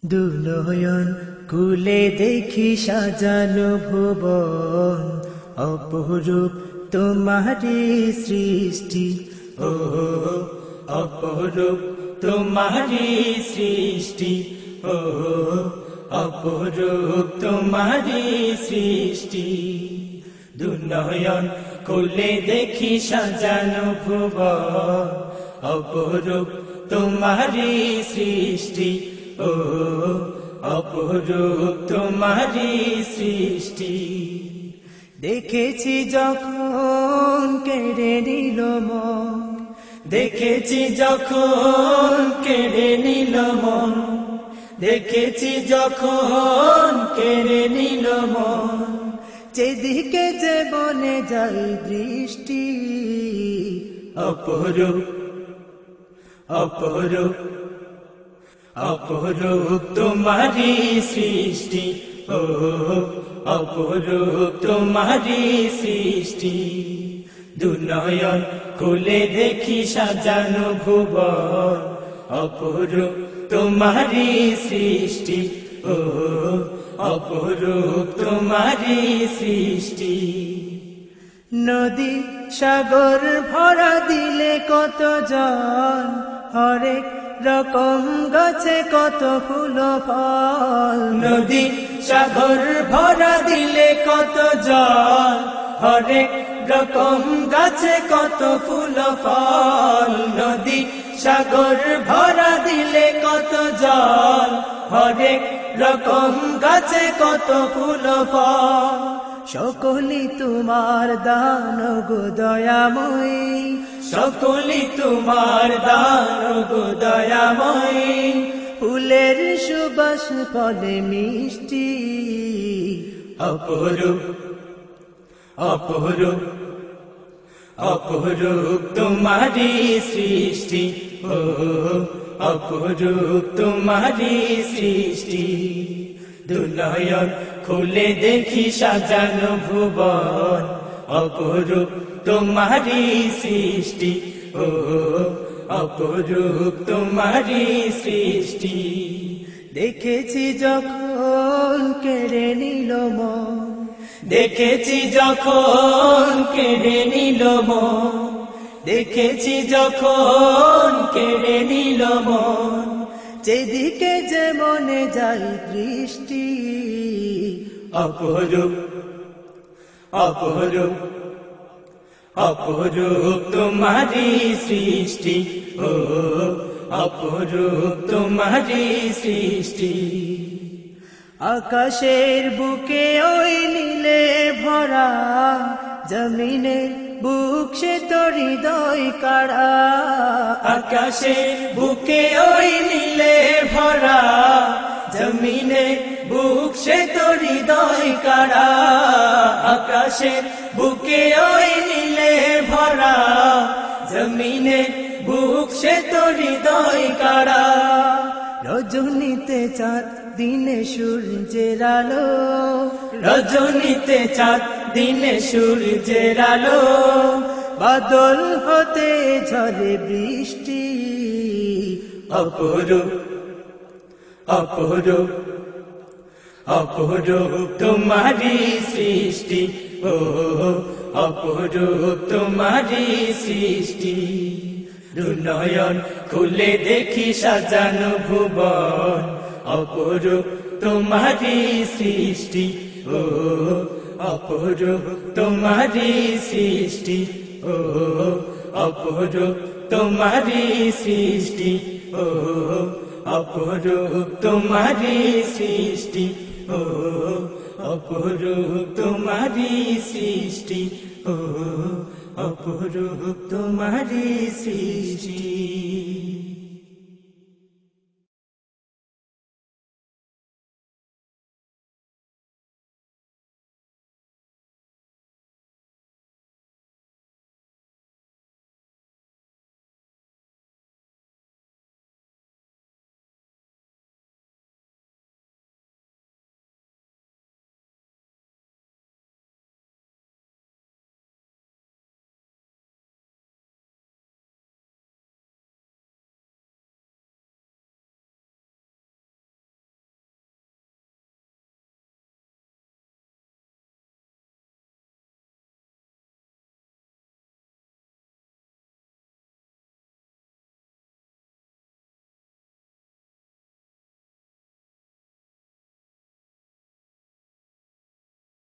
দুনয়ন খুলে দেখি সাজানো ভুবন, অপরূপ তোমারি সৃষ্টি। ও অপরূপ তোমারি সৃষ্টি, ও অপরূপ তোমারি সৃষ্টি। দুনয়ন খুলে দেখি সাজানো ভুবন, অপরূপ তোমারি সৃষ্টি। ও অপরূপ তোমারি সৃষ্টি। দেখেছি যখন কেড়ে নিল মন, দেখেছি যখন কেড়ে নিল মন, দেখেছি যখন কেড়ে নিল মন। যেদিকে যে বনে যাই দৃষ্টি, অপরূপ অপরূপ অপরূপ তোমারি সৃষ্টি। ও অপরূপ তোমারি সৃষ্টি। দুনয়ন খুলে দেখি সাজানো ভুবন, অপরূপ তোমারি সৃষ্টি। ও অপরূপ তোমারি সৃষ্টি। নদী সাগর ভরা দিলে কত জল, হরেক রকম গাছে কত ফুল ফল। নদী সাগর ভরা দিলে কত জল, হরেক রকম গাছে কত ফুল ফল। নদী সাগর ভরা দিলে কত জল, হরেক রকম গাছে কত ফুল ফল। সকলি তোমার দান গো দয়াময়ী, সকলি তোমার দান গো দয়াময়ী। ফুলের সুবাস ফলে মিষ্টি, অপরূপ অপরূপ অপরূপ তোমারি সৃষ্টি। ও অপরূপ তোমারি সৃষ্টি। দুনয়ন খুলে দেখি সাজানো ভুবন, অপরূপ তোমারি সৃষ্টি। ও অপরূপ তোমারি সৃষ্টি। দেখেছি যখন কেড়ে নিল মন, দেখেছি যখন কেড়ে নিল মন, দেখেছি যখন কেড়ে নিল মন। যেদিকে যে মনে যাই দৃষ্টি, অপরূপ অপরূপ অপরূপ তোমারি সৃষ্টি। ও অপরূপ তোমারি সৃষ্টি। আকাশের বুকে ওই নীলে ভরা, জমিনের বুক সে তোর হৃদয় কাড়া। আকাশের বুকে ওই নীলে ভরা, জমিনের বুক সে তোর হৃদয় কাড়া। আকাশের বুকে ওই নীলে ভরা, জমিনের বুক সে তোর হৃদয় কাড়া। রজনীতে চাঁদ দিনে সূর্যের আলো, রজনীতে চাঁদ দিনে সূর্যের আলো। বাদল হতে ঝরে বৃষ্টি, অপরূপ অপরূপ অপরূপ তোমারি সৃষ্টি। ও অপরূপ তোমারি সৃষ্টি। দুনয়ন খুলে দেখি সাজানো ভুবন, অপরূপ তোমারি সৃষ্টি। ও অপরূপ তোমারি সৃষ্টি। ও অপরূপ তোমারি সৃষ্টি। ও অপরূপ তোমারি সৃষ্টি। ও অপরূপ তোমারি সৃষ্টি। ও অপরূপ তোমারি সৃষ্টি।